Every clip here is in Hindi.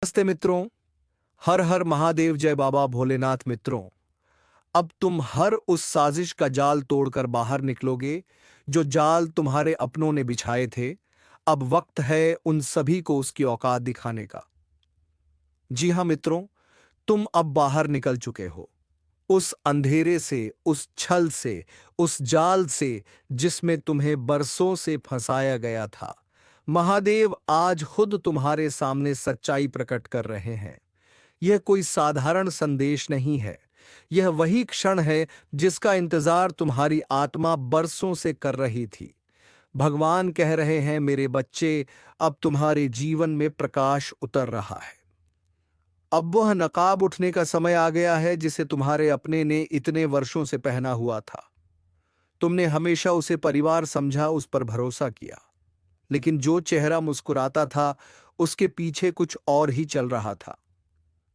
नमस्ते मित्रों। हर हर महादेव, जय बाबा भोलेनाथ। मित्रों, अब तुम हर उस साजिश का जाल तोड़कर बाहर निकलोगे जो जाल तुम्हारे अपनों ने बिछाए थे। अब वक्त है उन सभी को उसकी औकात दिखाने का। जी हां मित्रों, तुम अब बाहर निकल चुके हो उस अंधेरे से, उस छल से, उस जाल से जिसमें तुम्हें बरसों से फंसाया गया था। महादेव आज खुद तुम्हारे सामने सच्चाई प्रकट कर रहे हैं। यह कोई साधारण संदेश नहीं है। यह वही क्षण है जिसका इंतजार तुम्हारी आत्मा बरसों से कर रही थी। भगवान कह रहे हैं, मेरे बच्चे, अब तुम्हारे जीवन में प्रकाश उतर रहा है। अब वह नकाब उठने का समय आ गया है जिसे तुम्हारे अपने ने इतने वर्षों से पहना हुआ था। तुमने हमेशा उसे परिवार समझा, उस पर भरोसा किया, लेकिन जो चेहरा मुस्कुराता था उसके पीछे कुछ और ही चल रहा था।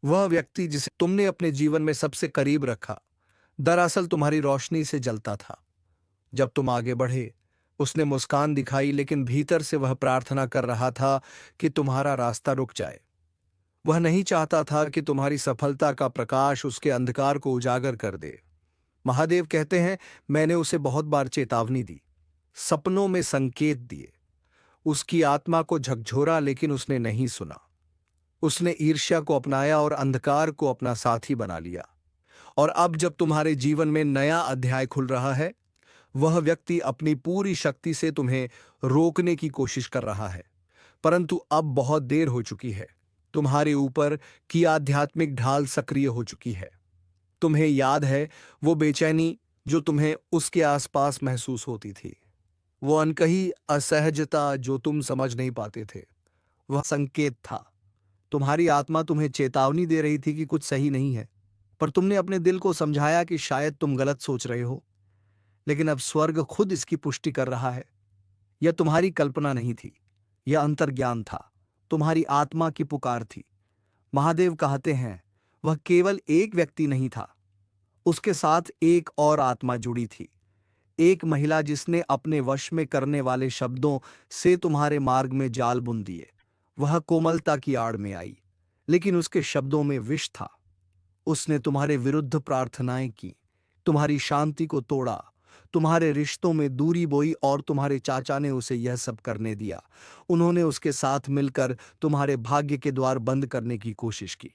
वह व्यक्ति जिसे तुमने अपने जीवन में सबसे करीब रखा, दरअसल तुम्हारी रोशनी से जलता था। जब तुम आगे बढ़े, उसने मुस्कान दिखाई, लेकिन भीतर से वह प्रार्थना कर रहा था कि तुम्हारा रास्ता रुक जाए। वह नहीं चाहता था कि तुम्हारी सफलता का प्रकाश उसके अंधकार को उजागर कर दे। महादेव कहते हैं, मैंने उसे बहुत बार चेतावनी दी, सपनों में संकेत दिए, उसकी आत्मा को झकझोरा, लेकिन उसने नहीं सुना। उसने ईर्ष्या को अपनाया और अंधकार को अपना साथी बना लिया। और अब जब तुम्हारे जीवन में नया अध्याय खुल रहा है, वह व्यक्ति अपनी पूरी शक्ति से तुम्हें रोकने की कोशिश कर रहा है, परंतु अब बहुत देर हो चुकी है। तुम्हारे ऊपर की आध्यात्मिक ढाल सक्रिय हो चुकी है। तुम्हें याद है वो बेचैनी जो तुम्हें उसके आसपास महसूस होती थी, वो अनकही असहजता जो तुम समझ नहीं पाते थे। वह संकेत था। तुम्हारी आत्मा तुम्हें चेतावनी दे रही थी कि कुछ सही नहीं है, पर तुमने अपने दिल को समझाया कि शायद तुम गलत सोच रहे हो। लेकिन अब स्वर्ग खुद इसकी पुष्टि कर रहा है। यह तुम्हारी कल्पना नहीं थी, यह अंतर्ज्ञान था, तुम्हारी आत्मा की पुकार थी। महादेव कहते हैं, वह केवल एक व्यक्ति नहीं था, उसके साथ एक और आत्मा जुड़ी थी। एक महिला जिसने अपने वश में करने वाले शब्दों से तुम्हारे मार्ग में जाल बुन दिए। वह कोमलता की आड़ में आई, लेकिन उसके शब्दों में विष था। उसने तुम्हारे विरुद्ध प्रार्थनाएं की, तुम्हारी शांति को तोड़ा, तुम्हारे रिश्तों में दूरी बोई, और तुम्हारे चाचा ने उसे यह सब करने दिया। उन्होंने उसके साथ मिलकर तुम्हारे भाग्य के द्वार बंद करने की कोशिश की।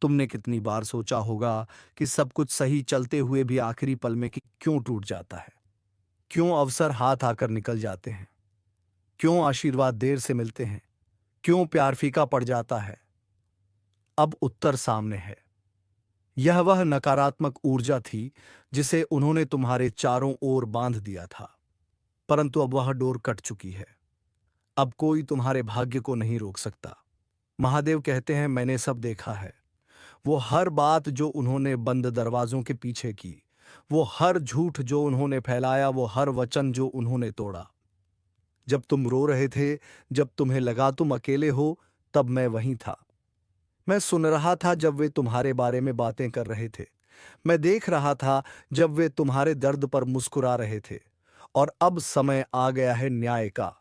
तुमने कितनी बार सोचा होगा कि सब कुछ सही चलते हुए भी आखिरी पल में कि क्यों टूट जाता है, क्यों अवसर हाथ आकर निकल जाते हैं, क्यों आशीर्वाद देर से मिलते हैं, क्यों प्यार फीका पड़ जाता है। अब उत्तर सामने है। यह वह नकारात्मक ऊर्जा थी जिसे उन्होंने तुम्हारे चारों ओर बांध दिया था, परंतु अब वह डोर कट चुकी है। अब कोई तुम्हारे भाग्य को नहीं रोक सकता। महादेव कहते हैं, मैंने सब देखा है। वो हर बात जो उन्होंने बंद दरवाजों के पीछे की, वो हर झूठ जो उन्होंने फैलाया, वो हर वचन जो उन्होंने तोड़ा। जब तुम रो रहे थे, जब तुम्हें लगा तुम अकेले हो, तब मैं वहीं था। मैं सुन रहा था जब वे तुम्हारे बारे में बातें कर रहे थे। मैं देख रहा था जब वे तुम्हारे दर्द पर मुस्कुरा रहे थे। और अब समय आ गया है न्याय का।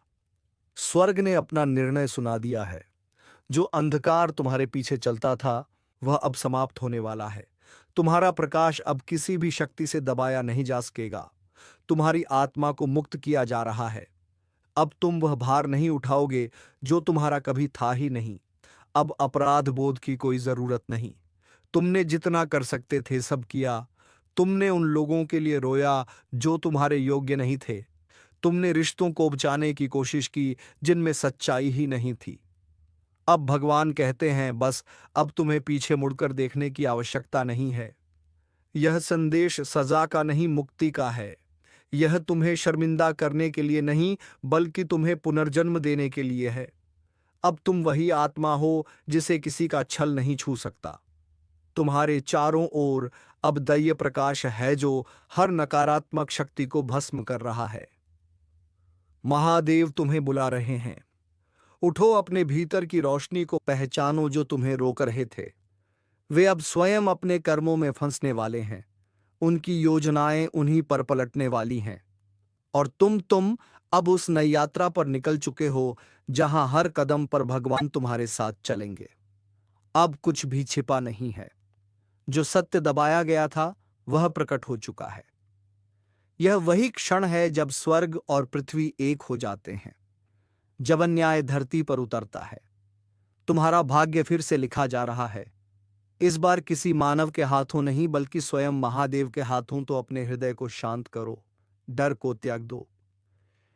स्वर्ग ने अपना निर्णय सुना दिया है। जो अंधकार तुम्हारे पीछे चलता था, वह अब समाप्त होने वाला है। तुम्हारा प्रकाश अब किसी भी शक्ति से दबाया नहीं जा सकेगा। तुम्हारी आत्मा को मुक्त किया जा रहा है। अब तुम वह भार नहीं उठाओगे जो तुम्हारा कभी था ही नहीं। अब अपराध बोध की कोई जरूरत नहीं। तुमने जितना कर सकते थे सब किया। तुमने उन लोगों के लिए रोया जो तुम्हारे योग्य नहीं थे। तुमने रिश्तों को बचाने की कोशिश की जिनमें सच्चाई ही नहीं थी। अब भगवान कहते हैं, बस अब तुम्हें पीछे मुड़कर देखने की आवश्यकता नहीं है। यह संदेश सजा का नहीं, मुक्ति का है। यह तुम्हें शर्मिंदा करने के लिए नहीं, बल्कि तुम्हें पुनर्जन्म देने के लिए है। अब तुम वही आत्मा हो जिसे किसी का छल नहीं छू सकता। तुम्हारे चारों ओर अब दैय प्रकाश है जो हर नकारात्मक शक्ति को भस्म कर रहा है। महादेव तुम्हें बुला रहे हैं। उठो, अपने भीतर की रोशनी को पहचानो जो तुम्हें रोक रहे थे। वे अब स्वयं अपने कर्मों में फंसने वाले हैं। उनकी योजनाएं उन्हीं पर पलटने वाली हैं। और तुम अब उस नई यात्रा पर निकल चुके हो जहां हर कदम पर भगवान तुम्हारे साथ चलेंगे। अब कुछ भी छिपा नहीं है। जो सत्य दबाया गया था वह प्रकट हो चुका है। यह वही क्षण है जब स्वर्ग और पृथ्वी एक हो जाते हैं, जब अन्याय धरती पर उतरता है। तुम्हारा भाग्य फिर से लिखा जा रहा है। इस बार किसी मानव के हाथों नहीं, बल्कि स्वयं महादेव के हाथों। तो अपने हृदय को शांत करो, डर को त्याग दो।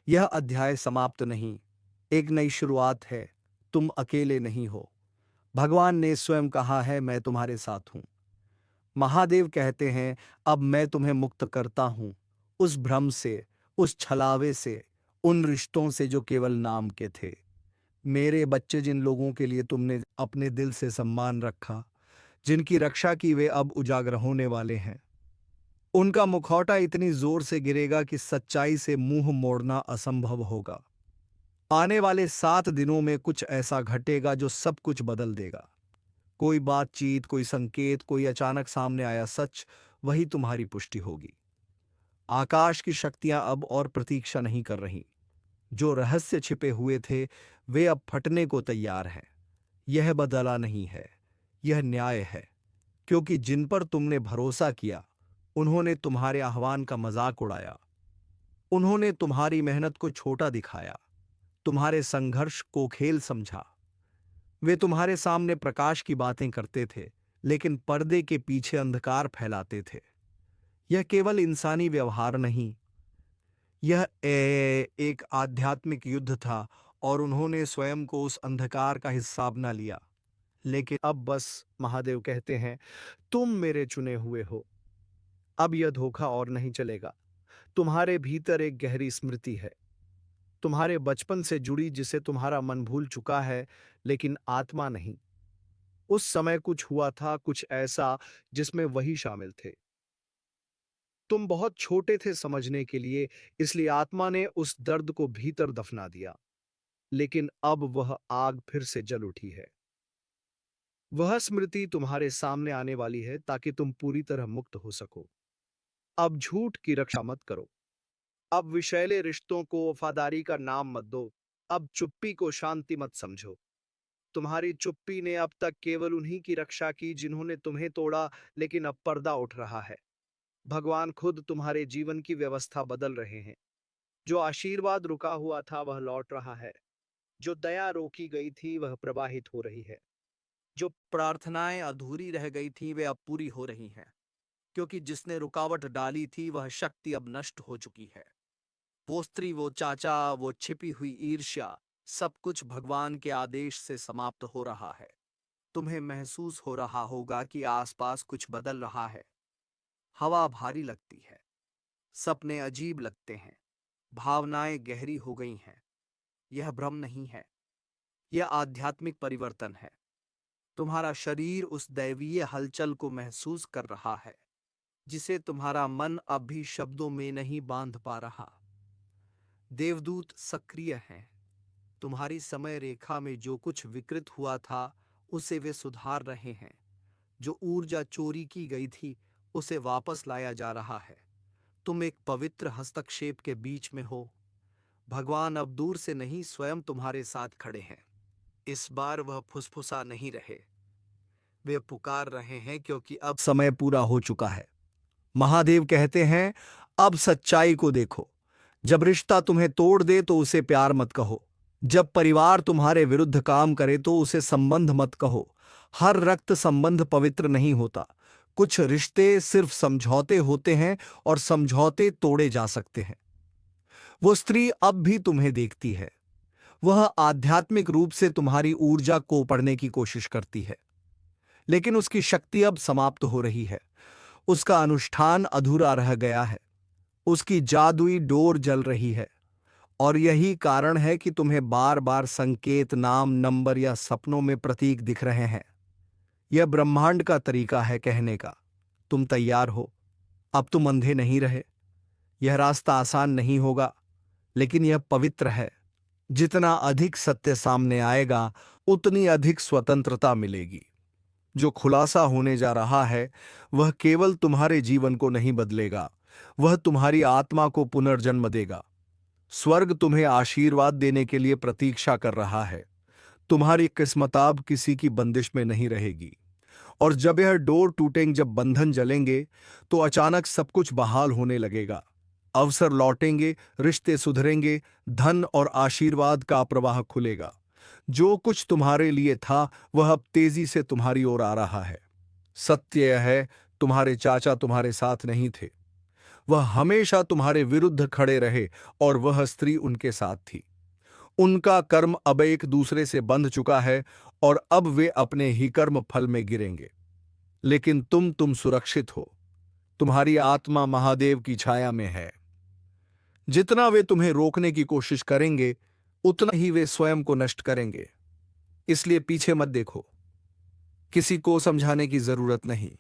यह अध्याय समाप्त नहीं, एक नई शुरुआत है। तुम अकेले नहीं हो। भगवान ने स्वयं कहा है, मैं तुम्हारे साथ हूं। महादेव कहते हैं, अब मैं तुम्हें मुक्त करता हूं उस भ्रम से, उस छलावे से, उन रिश्तों से जो केवल नाम के थे। मेरे बच्चे, जिन लोगों के लिए तुमने अपने दिल से सम्मान रखा, जिनकी रक्षा की, वे अब उजागर होने वाले हैं। उनका मुखौटा इतनी जोर से गिरेगा कि सच्चाई से मुंह मोड़ना असंभव होगा। आने वाले 7 दिनों में कुछ ऐसा घटेगा जो सब कुछ बदल देगा। कोई बातचीत, कोई संकेत, कोई अचानक सामने आया सच, वही तुम्हारी पुष्टि होगी। आकाश की शक्तियां अब और प्रतीक्षा नहीं कर रही। जो रहस्य छिपे हुए थे वे अब फटने को तैयार हैं। यह बदला नहीं है, यह न्याय है। क्योंकि जिन पर तुमने भरोसा किया, उन्होंने तुम्हारे आह्वान का मजाक उड़ाया। उन्होंने तुम्हारी मेहनत को छोटा दिखाया, तुम्हारे संघर्ष को खेल समझा। वे तुम्हारे सामने प्रकाश की बातें करते थे, लेकिन पर्दे के पीछे अंधकार फैलाते थे। यह केवल इंसानी व्यवहार नहीं, यह एक आध्यात्मिक युद्ध था, और उन्होंने स्वयं को उस अंधकार का हिस्सा बना लिया। लेकिन अब बस, महादेव कहते हैं, तुम मेरे चुने हुए हो। अब यह धोखा और नहीं चलेगा। तुम्हारे भीतर एक गहरी स्मृति है, तुम्हारे बचपन से जुड़ी, जिसे तुम्हारा मन भूल चुका है, लेकिन आत्मा नहीं। उस समय कुछ हुआ था, कुछ ऐसा जिसमें वही शामिल थे। तुम बहुत छोटे थे समझने के लिए, इसलिए आत्मा ने उस दर्द को भीतर दफना दिया। लेकिन अब वह आग फिर से जल उठी है। वह स्मृति तुम्हारे सामने आने वाली है, ताकि तुम पूरी तरह मुक्त हो सको। अब झूठ की रक्षा मत करो। अब विषैले रिश्तों को वफादारी का नाम मत दो। अब चुप्पी को शांति मत समझो। तुम्हारी चुप्पी ने अब तक केवल उन्हीं की रक्षा की जिन्होंने तुम्हें तोड़ा, लेकिन अब पर्दा उठ रहा है। भगवान खुद तुम्हारे जीवन की व्यवस्था बदल रहे हैं। जो आशीर्वाद रुका हुआ था वह लौट रहा है। जो दया रोकी गई थी वह प्रवाहित हो रही है। जो प्रार्थनाएं अधूरी रह गई थी वे अब पूरी हो रही हैं। क्योंकि जिसने रुकावट डाली थी वह शक्ति अब नष्ट हो चुकी है। वो स्त्री, वो चाचा, वो छिपी हुई ईर्ष्या, सब कुछ भगवान के आदेश से समाप्त हो रहा है। तुम्हें महसूस हो रहा होगा कि आसपास कुछ बदल रहा है। हवा भारी लगती है, सपने अजीब लगते हैं, भावनाएं गहरी हो गई हैं। यह भ्रम नहीं है, यह आध्यात्मिक परिवर्तन है। तुम्हारा शरीर उस दैवीय हलचल को महसूस कर रहा है, जिसे तुम्हारा मन अब भी शब्दों में नहीं बांध पा रहा। देवदूत सक्रिय हैं। तुम्हारी समय रेखा में जो कुछ विकृत हुआ था उसे वे सुधार रहे हैं। जो ऊर्जा चोरी की गई थी उसे वापस लाया जा रहा है। तुम एक पवित्र हस्तक्षेप के बीच में हो। भगवान अब दूर से नहीं, स्वयं तुम्हारे साथ खड़े हैं। इस बार वह फुसफुसा नहीं रहे, वे पुकार रहे हैं, क्योंकि अब समय पूरा हो चुका है। महादेव कहते हैं, अब सच्चाई को देखो। जब रिश्ता तुम्हें तोड़ दे तो उसे प्यार मत कहो। जब परिवार तुम्हारे विरुद्ध काम करे तो उसे संबंध मत कहो। हर रक्त संबंध पवित्र नहीं होता। कुछ रिश्ते सिर्फ समझौते होते हैं, और समझौते तोड़े जा सकते हैं। वो स्त्री अब भी तुम्हें देखती है। वह आध्यात्मिक रूप से तुम्हारी ऊर्जा को पढ़ने की कोशिश करती है, लेकिन उसकी शक्ति अब समाप्त हो रही है। उसका अनुष्ठान अधूरा रह गया है। उसकी जादुई डोर जल रही है। और यही कारण है कि तुम्हें बार बार संकेत, नाम, नंबर या सपनों में प्रतीक दिख रहे हैं। यह ब्रह्मांड का तरीका है कहने का, तुम तैयार हो। अब तुम अंधे नहीं रहे। यह रास्ता आसान नहीं होगा, लेकिन यह पवित्र है। जितना अधिक सत्य सामने आएगा, उतनी अधिक स्वतंत्रता मिलेगी। जो खुलासा होने जा रहा है वह केवल तुम्हारे जीवन को नहीं बदलेगा, वह तुम्हारी आत्मा को पुनर्जन्म देगा। स्वर्ग तुम्हें आशीर्वाद देने के लिए प्रतीक्षा कर रहा है। तुम्हारी किस्मत अब किसी की बंदिश में नहीं रहेगी। और जब यह डोर टूटेंगे, जब बंधन जलेंगे, तो अचानक सब कुछ बहाल होने लगेगा। अवसर लौटेंगे, रिश्ते सुधरेंगे, धन और आशीर्वाद का प्रवाह खुलेगा। जो कुछ तुम्हारे लिए था वह अब तेजी से तुम्हारी ओर आ रहा है। सत्य यह है, तुम्हारे चाचा तुम्हारे साथ नहीं थे। वह हमेशा तुम्हारे विरुद्ध खड़े रहे और वह स्त्री उनके साथ थी। उनका कर्म अब एक दूसरे से बंध चुका है और अब वे अपने ही कर्म फल में गिरेंगे। लेकिन तुम सुरक्षित हो। तुम्हारी आत्मा महादेव की छाया में है। जितना वे तुम्हें रोकने की कोशिश करेंगे, उतना ही वे स्वयं को नष्ट करेंगे। इसलिए पीछे मत देखो। किसी को समझाने की जरूरत नहीं,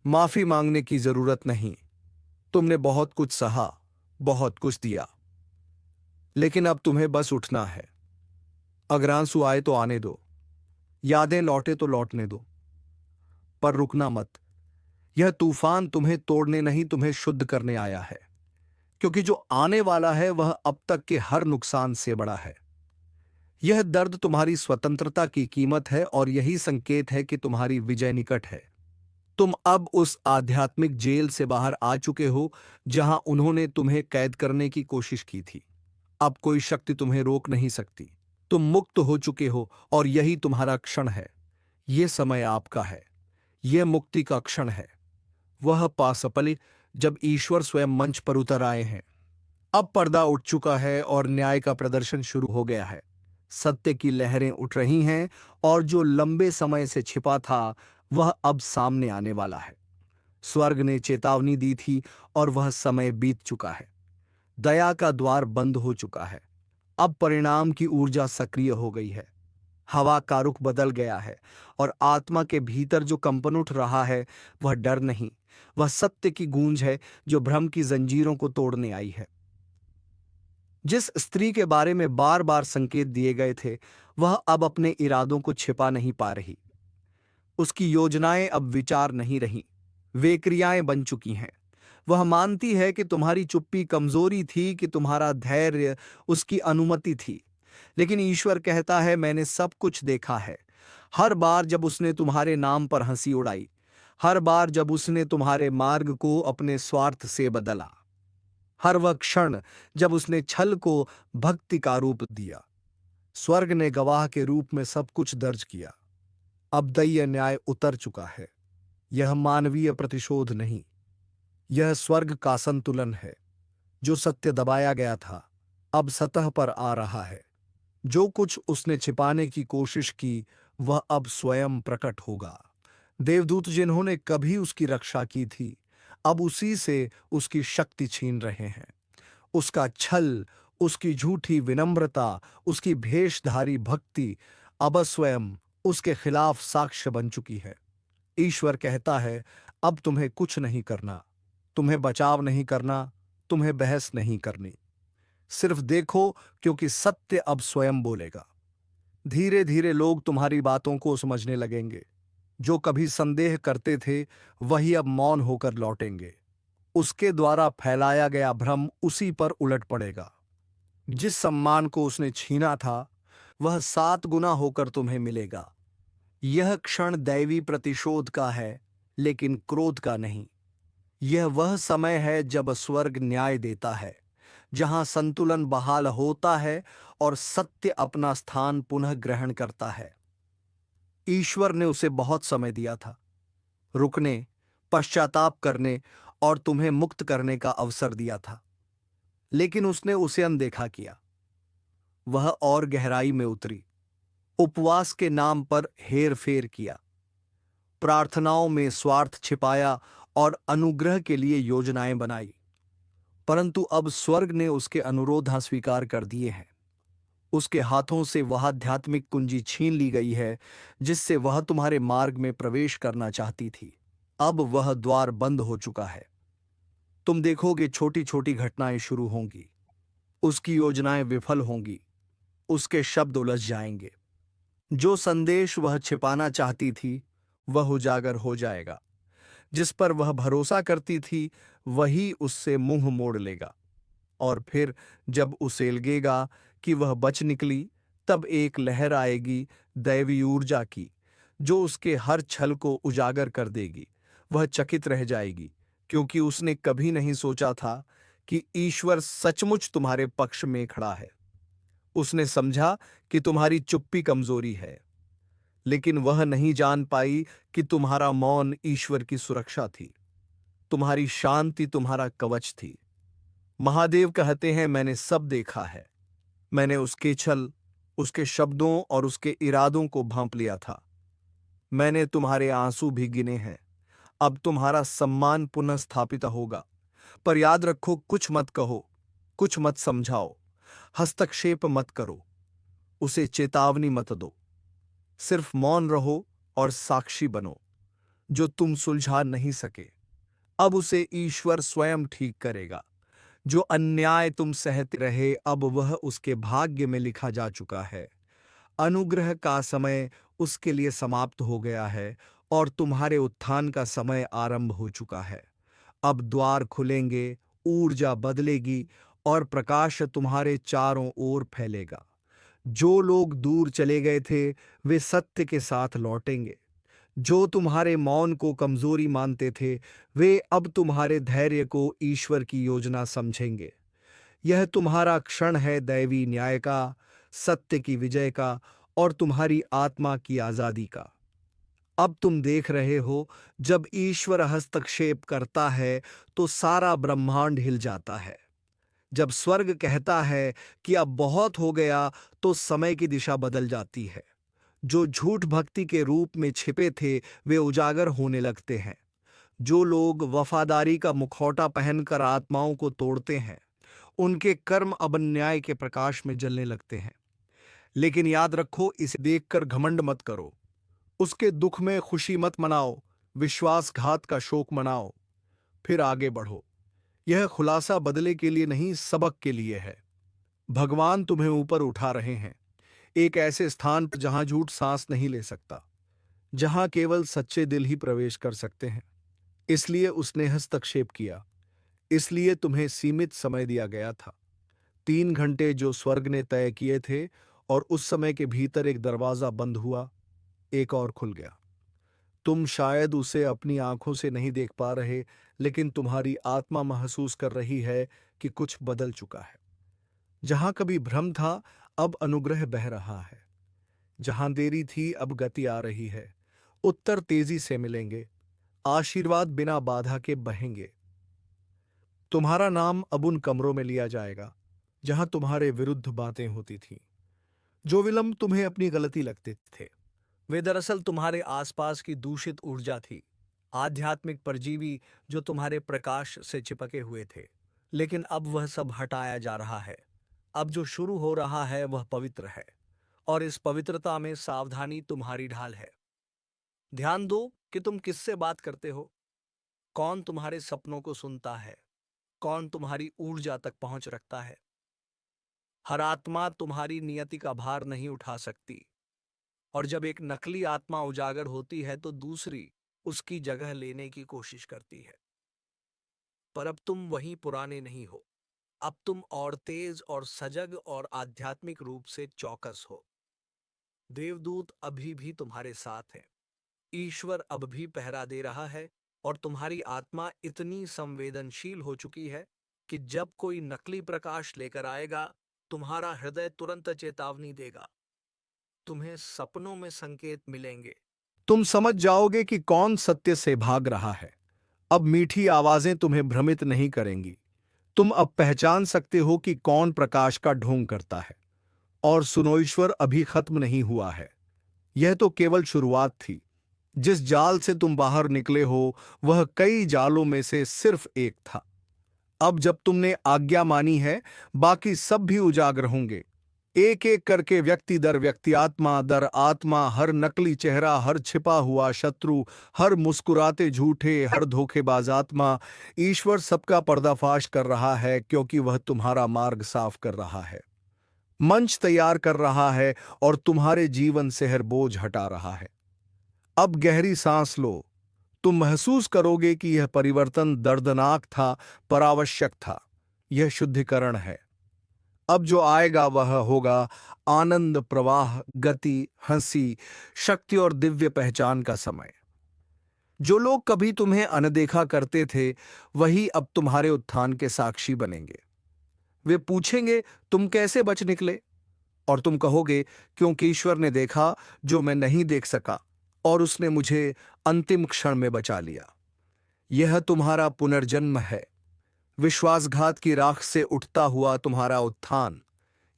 माफी मांगने की जरूरत नहीं। तुमने बहुत कुछ सहा, बहुत कुछ दिया, लेकिन अब तुम्हें बस उठना है। अगर आंसू आए तो आने दो, यादें लौटे तो लौटने दो, पर रुकना मत। यह तूफान तुम्हें तोड़ने नहीं, तुम्हें शुद्ध करने आया है। क्योंकि जो आने वाला है वह अब तक के हर नुकसान से बड़ा है। यह दर्द तुम्हारी स्वतंत्रता की कीमत है और यही संकेत है कि तुम्हारी विजय निकट है। तुम अब उस आध्यात्मिक जेल से बाहर आ चुके हो जहां उन्होंने तुम्हें कैद करने की कोशिश की थी। अब कोई शक्ति तुम्हें रोक नहीं सकती। तुम मुक्त हो चुके हो और यही तुम्हारा क्षण है। यह समय आपका है। यह मुक्ति का क्षण है। वह पासपली जब ईश्वर स्वयं मंच पर उतर आए हैं। अब पर्दा उठ चुका है और न्याय का प्रदर्शन शुरू हो गया है। सत्य की लहरें उठ रही हैं और जो लंबे समय से छिपा था वह अब सामने आने वाला है। स्वर्ग ने चेतावनी दी थी और वह समय बीत चुका है। दया का द्वार बंद हो चुका है। अब परिणाम की ऊर्जा सक्रिय हो गई है। हवा का रुख बदल गया है और आत्मा के भीतर जो कंपन उठ रहा है वह डर नहीं, वह सत्य की गूंज है जो भ्रम की जंजीरों को तोड़ने आई है। जिस स्त्री के बारे में बार बार संकेत दिए गए थे वह अब अपने इरादों को छिपा नहीं पा रही। उसकी योजनाएं अब विचार नहीं रहीं, वे क्रियाएं बन चुकी हैं। वह मानती है कि तुम्हारी चुप्पी कमजोरी थी, कि तुम्हारा धैर्य उसकी अनुमति थी। लेकिन ईश्वर कहता है, मैंने सब कुछ देखा है। हर बार जब उसने तुम्हारे नाम पर हंसी उड़ाई, हर बार जब उसने तुम्हारे मार्ग को अपने स्वार्थ से बदला, हर वह क्षण जब उसने छल को भक्ति का रूप दिया। स्वर्ग ने गवाह के रूप में सब कुछ दर्ज किया। अब दैय न्याय उतर चुका है। यह मानवीय प्रतिशोध नहीं, यह स्वर्ग का संतुलन है। जो सत्य दबाया गया था अब सतह पर आ रहा है। जो कुछ उसने छिपाने की कोशिश की वह अब स्वयं प्रकट होगा। देवदूत जिन्होंने कभी उसकी रक्षा की थी अब उसी से उसकी शक्ति छीन रहे हैं। उसका छल, उसकी झूठी विनम्रता, उसकी भेषधारी भक्ति अब स्वयं उसके खिलाफ साक्ष्य बन चुकी है। ईश्वर कहता है, अब तुम्हें कुछ नहीं करना, तुम्हें बचाव नहीं करना, तुम्हें बहस नहीं करनी। सिर्फ देखो, क्योंकि सत्य अब स्वयं बोलेगा। धीरे धीरे लोग तुम्हारी बातों को समझने लगेंगे। जो कभी संदेह करते थे वही अब मौन होकर लौटेंगे। उसके द्वारा फैलाया गया भ्रम उसी पर उलट पड़ेगा। जिस सम्मान को उसने छीना था वह 7 गुना होकर तुम्हें मिलेगा। यह क्षण दैवी प्रतिशोध का है, लेकिन क्रोध का नहीं। यह वह समय है जब स्वर्ग न्याय देता है, जहां संतुलन बहाल होता है और सत्य अपना स्थान पुनः ग्रहण करता है। ईश्वर ने उसे बहुत समय दिया था, रुकने, पश्चाताप करने और तुम्हें मुक्त करने का अवसर दिया था, लेकिन उसने उसे अनदेखा किया। वह और गहराई में उतरी, उपवास के नाम पर हेर फेर किया, प्रार्थनाओं में स्वार्थ छिपाया और अनुग्रह के लिए योजनाएं बनाई। परंतु अब स्वर्ग ने उसके अनुरोध स्वीकार कर दिए हैं। उसके हाथों से वह आध्यात्मिक कुंजी छीन ली गई है जिससे वह तुम्हारे मार्ग में प्रवेश करना चाहती थी। अब वह द्वार बंद हो चुका है। तुम देखोगे छोटी छोटी घटनाएं शुरू होंगी, उसकी योजनाएं विफल होंगी, उसके शब्द उलझ जाएंगे। जो संदेश वह छिपाना चाहती थी वह उजागर हो जाएगा। जिस पर वह भरोसा करती थी वही उससे मुंह मोड़ लेगा। और फिर जब उसे लगेगा कि वह बच निकली, तब एक लहर आएगी दैवी ऊर्जा की, जो उसके हर छल को उजागर कर देगी। वह चकित रह जाएगी, क्योंकि उसने कभी नहीं सोचा था कि ईश्वर सचमुच तुम्हारे पक्ष में खड़ा है। उसने समझा कि तुम्हारी चुप्पी कमजोरी है, लेकिन वह नहीं जान पाई कि तुम्हारा मौन ईश्वर की सुरक्षा थी। तुम्हारी शांति तुम्हारा कवच थी। महादेव कहते हैं, मैंने सब देखा है। मैंने उसके छल, उसके शब्दों और उसके इरादों को भांप लिया था। मैंने तुम्हारे आंसू भी गिने हैं। अब तुम्हारा सम्मान पुनः स्थापित होगा। पर याद रखो, कुछ मत कहो, कुछ मत समझाओ, हस्तक्षेप मत करो, उसे चेतावनी मत दो। सिर्फ मौन रहो और साक्षी बनो। जो तुम सुलझा नहीं सके, अब उसे ईश्वर स्वयं ठीक करेगा। जो अन्याय तुम सहते रहे, अब वह उसके भाग्य में लिखा जा चुका है। अनुग्रह का समय उसके लिए समाप्त हो गया है और तुम्हारे उत्थान का समय आरंभ हो चुका है। अब द्वार खुलेंगे, ऊर्जा बदलेगी और प्रकाश तुम्हारे चारों ओर फैलेगा। जो लोग दूर चले गए थे, वे सत्य के साथ लौटेंगे। जो तुम्हारे मौन को कमजोरी मानते थे, वे अब तुम्हारे धैर्य को ईश्वर की योजना समझेंगे। यह तुम्हारा क्षण है दैवी न्याय का, सत्य की विजय का और तुम्हारी आत्मा की आजादी का। अब तुम देख रहे हो, जब ईश्वर हस्तक्षेप करता है तो सारा ब्रह्मांड हिल जाता है। जब स्वर्ग कहता है कि अब बहुत हो गया, तो समय की दिशा बदल जाती है। जो झूठ भक्ति के रूप में छिपे थे, वे उजागर होने लगते हैं। जो लोग वफादारी का मुखौटा पहनकर आत्माओं को तोड़ते हैं, उनके कर्म अब न्याय के प्रकाश में जलने लगते हैं। लेकिन याद रखो, इसे देखकर घमंड मत करो, उसके दुख में खुशी मत मनाओ, विश्वासघात का शोक मनाओ, फिर आगे बढ़ो। यह खुलासा बदले के लिए नहीं, सबक के लिए है। भगवान तुम्हें ऊपर उठा रहे हैं, एक ऐसे स्थान पर जहां झूठ सांस नहीं ले सकता, जहां केवल सच्चे दिल ही प्रवेश कर सकते हैं। इसलिए उसने हस्तक्षेप किया, इसलिए तुम्हें सीमित समय दिया गया था। 3 घंटे जो स्वर्ग ने तय किए थे, और उस समय के भीतर एक दरवाजा बंद हुआ, एक और खुल गया। तुम शायद उसे अपनी आंखों से नहीं देख पा रहे, लेकिन तुम्हारी आत्मा महसूस कर रही है कि कुछ बदल चुका है। जहां कभी भ्रम था, अब अनुग्रह बह रहा है। जहां देरी थी, अब गति आ रही है। उत्तर तेजी से मिलेंगे, आशीर्वाद बिना बाधा के बहेंगे। तुम्हारा नाम अब उन कमरों में लिया जाएगा जहां तुम्हारे विरुद्ध बातें होती थीं। जो विलंब तुम्हें अपनी गलती लगते थे, वे दरअसल तुम्हारे आसपास की दूषित ऊर्जा थी, आध्यात्मिक परजीवी जो तुम्हारे प्रकाश से चिपके हुए थे। लेकिन अब वह सब हटाया जा रहा है। अब जो शुरू हो रहा है वह पवित्र है, और इस पवित्रता में सावधानी तुम्हारी ढाल है। ध्यान दो कि तुम किससे बात करते हो, कौन तुम्हारे सपनों को सुनता है, कौन तुम्हारी ऊर्जा तक पहुंच रखता है। हर आत्मा तुम्हारी नियति का भार नहीं उठा सकती, और जब एक नकली आत्मा उजागर होती है तो दूसरी उसकी जगह लेने की कोशिश करती है। पर अब तुम वही पुराने नहीं हो। अब तुम और तेज और सजग और आध्यात्मिक रूप से चौकस हो। देवदूत अभी भी तुम्हारे साथ हैं। ईश्वर अब भी पहरा दे रहा है, और तुम्हारी आत्मा इतनी संवेदनशील हो चुकी है कि जब कोई नकली प्रकाश लेकर आएगा, तुम्हारा हृदय तुरंत चेतावनी देगा। तुम्हें सपनों में संकेत मिलेंगे। तुम समझ जाओगे कि कौन सत्य से भाग रहा है। अब मीठी आवाजें तुम्हें भ्रमित नहीं करेंगी। तुम अब पहचान सकते हो कि कौन प्रकाश का ढोंग करता है। और सुनो, ईश्वर अभी खत्म नहीं हुआ है। यह तो केवल शुरुआत थी। जिस जाल से तुम बाहर निकले हो, वह कई जालों में से सिर्फ एक था। अब जब तुमने आज्ञा मानी है, बाकी सब भी उजागर होंगे। एक एक करके, व्यक्ति दर व्यक्ति, आत्मा दर आत्मा, हर नकली चेहरा, हर छिपा हुआ शत्रु, हर मुस्कुराते झूठे, हर धोखेबाज आत्मा। ईश्वर सबका पर्दाफाश कर रहा है, क्योंकि वह तुम्हारा मार्ग साफ कर रहा है, मंच तैयार कर रहा है, और तुम्हारे जीवन से हर बोझ हटा रहा है। अब गहरी सांस लो। तुम महसूस करोगे कि यह परिवर्तन दर्दनाक था, पर आवश्यक था। यह शुद्धिकरण है। अब जो आएगा वह होगा आनंद प्रवाह, गति, हंसी, शक्ति और दिव्य पहचान का समय। जो लोग कभी तुम्हें अनदेखा करते थे, वही अब तुम्हारे उत्थान के साक्षी बनेंगे। वे पूछेंगे, तुम कैसे बच निकले? और तुम कहोगे, क्योंकि ईश्वर ने देखा जो मैं नहीं देख सका, और उसने मुझे अंतिम क्षण में बचा लिया। यह तुम्हारा पुनर्जन्म है, विश्वासघात की राख से उठता हुआ तुम्हारा उत्थान।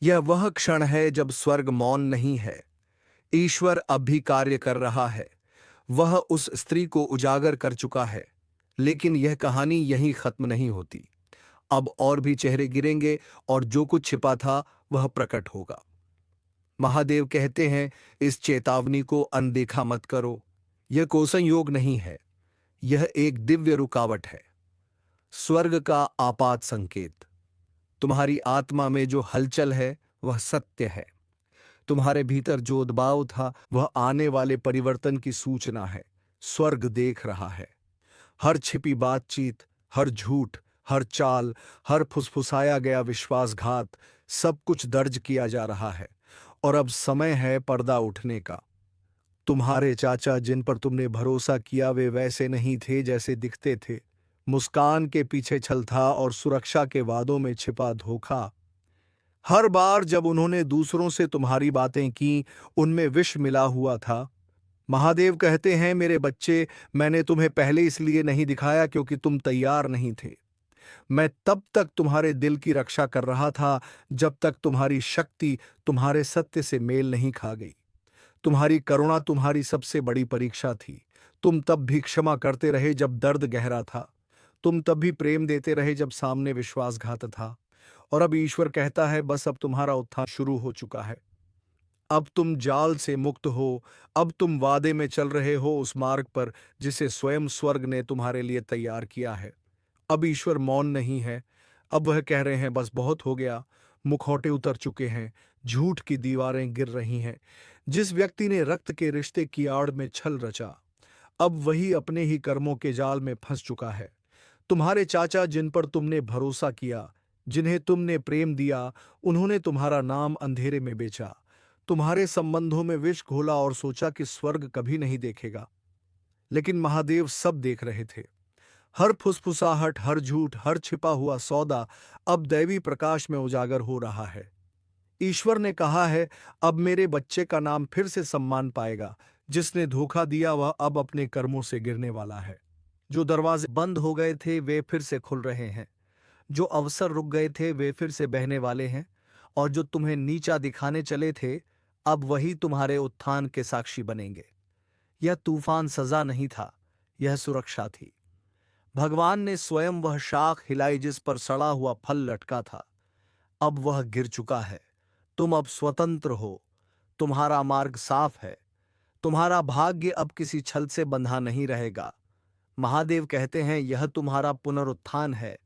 यह वह क्षण है जब स्वर्ग मौन नहीं है, ईश्वर अब भी कार्य कर रहा है। वह उस स्त्री को उजागर कर चुका है, लेकिन यह कहानी यहीं खत्म नहीं होती। अब और भी चेहरे गिरेंगे और जो कुछ छिपा था वह प्रकट होगा। महादेव कहते हैं, इस चेतावनी को अनदेखा मत करो। यह कोई संयोग नहीं है, यह एक दिव्य रुकावट है, स्वर्ग का आपात संकेत। तुम्हारी आत्मा में जो हलचल है वह सत्य है। तुम्हारे भीतर जो उद्भाव था वह आने वाले परिवर्तन की सूचना है। स्वर्ग देख रहा है। हर छिपी बातचीत, हर झूठ, हर चाल, हर फुसफुसाया गया विश्वासघात, सब कुछ दर्ज किया जा रहा है। और अब समय है पर्दा उठने का। तुम्हारे चाचा जिन पर तुमने भरोसा किया वे वैसे नहीं थे जैसे दिखते थे। मुस्कान के पीछे छल था और सुरक्षा के वादों में छिपा धोखा। हर बार जब उन्होंने दूसरों से तुम्हारी बातें की, उनमें विष मिला हुआ था। महादेव कहते हैं, मेरे बच्चे, मैंने तुम्हें पहले इसलिए नहीं दिखाया क्योंकि तुम तैयार नहीं थे। मैं तब तक तुम्हारे दिल की रक्षा कर रहा था जब तक तुम्हारी शक्ति तुम्हारे सत्य से मेल नहीं खा गई। तुम्हारी करुणा तुम्हारी सबसे बड़ी परीक्षा थी। तुम तब भी क्षमा करते रहे जब दर्द गहरा था। तुम तब भी प्रेम देते रहे जब सामने विश्वासघात था। और अब ईश्वर कहता है, बस अब तुम्हारा उत्थान शुरू हो चुका है। अब तुम जाल से मुक्त हो। अब तुम वादे में चल रहे हो उस मार्ग पर जिसे स्वयं स्वर्ग ने तुम्हारे लिए तैयार किया है। अब ईश्वर मौन नहीं है। अब वह कह रहे हैं, बस बहुत हो गया। मुखौटे उतर चुके हैं, झूठ की दीवारें गिर रही हैं। जिस व्यक्ति ने रक्त के रिश्ते की आड़ में छल रचा, अब वही अपने ही कर्मों के जाल में फंस चुका है। तुम्हारे चाचा जिन पर तुमने भरोसा किया, जिन्हें तुमने प्रेम दिया, उन्होंने तुम्हारा नाम अंधेरे में बेचा। तुम्हारे संबंधों में विष घोला और सोचा कि स्वर्ग कभी नहीं देखेगा। लेकिन महादेव सब देख रहे थे। हर फुसफुसाहट, हर झूठ, हर छिपा हुआ सौदा अब दैवी प्रकाश में उजागर हो रहा है। ईश्वर ने कहा है, अब मेरे बच्चे का नाम फिर से सम्मान पाएगा। जिसने धोखा दिया वह अब अपने कर्मों से गिरने वाला है। जो दरवाजे बंद हो गए थे वे फिर से खुल रहे हैं। जो अवसर रुक गए थे वे फिर से बहने वाले हैं। और जो तुम्हें नीचा दिखाने चले थे, अब वही तुम्हारे उत्थान के साक्षी बनेंगे। यह तूफान सजा नहीं था, यह सुरक्षा थी। भगवान ने स्वयं वह शाख हिलाई जिस पर सड़ा हुआ फल लटका था। अब वह गिर चुका है। तुम अब स्वतंत्र हो। तुम्हारा मार्ग साफ है। तुम्हारा भाग्य अब किसी छल से बंधा नहीं रहेगा। महादेव कहते हैं, यह तुम्हारा पुनरुत्थान है।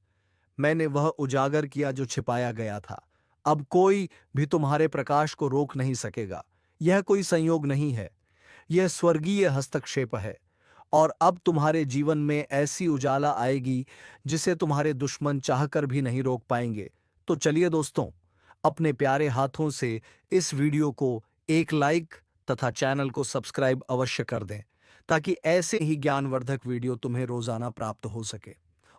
मैंने वह उजागर किया जो छिपाया गया था। अब कोई भी तुम्हारे प्रकाश को रोक नहीं सकेगा। यह कोई संयोग नहीं है, यह स्वर्गीय हस्तक्षेप है। और अब तुम्हारे जीवन में ऐसी उजाला आएगी जिसे तुम्हारे दुश्मन चाहकर भी नहीं रोक पाएंगे। तो चलिए दोस्तों, अपने प्यारे हाथों से इस वीडियो को एक लाइक तथा चैनल को सब्सक्राइब अवश्य कर दें, ताकि ऐसे ही ज्ञानवर्धक वीडियो तुम्हें रोजाना प्राप्त हो सके।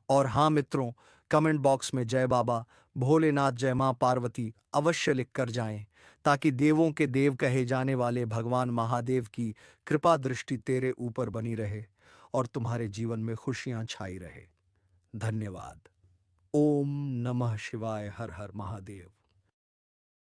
और हाँ मित्रों, कमेंट बॉक्स में जय बाबा भोलेनाथ, जय मां पार्वती अवश्य लिख कर जाएं, ताकि देवों के देव कहे जाने वाले भगवान महादेव की कृपा दृष्टि तेरे ऊपर बनी रहे और तुम्हारे जीवन में खुशियां छाई रहे। धन्यवाद। ओम नमः शिवाय। हर हर महादेव।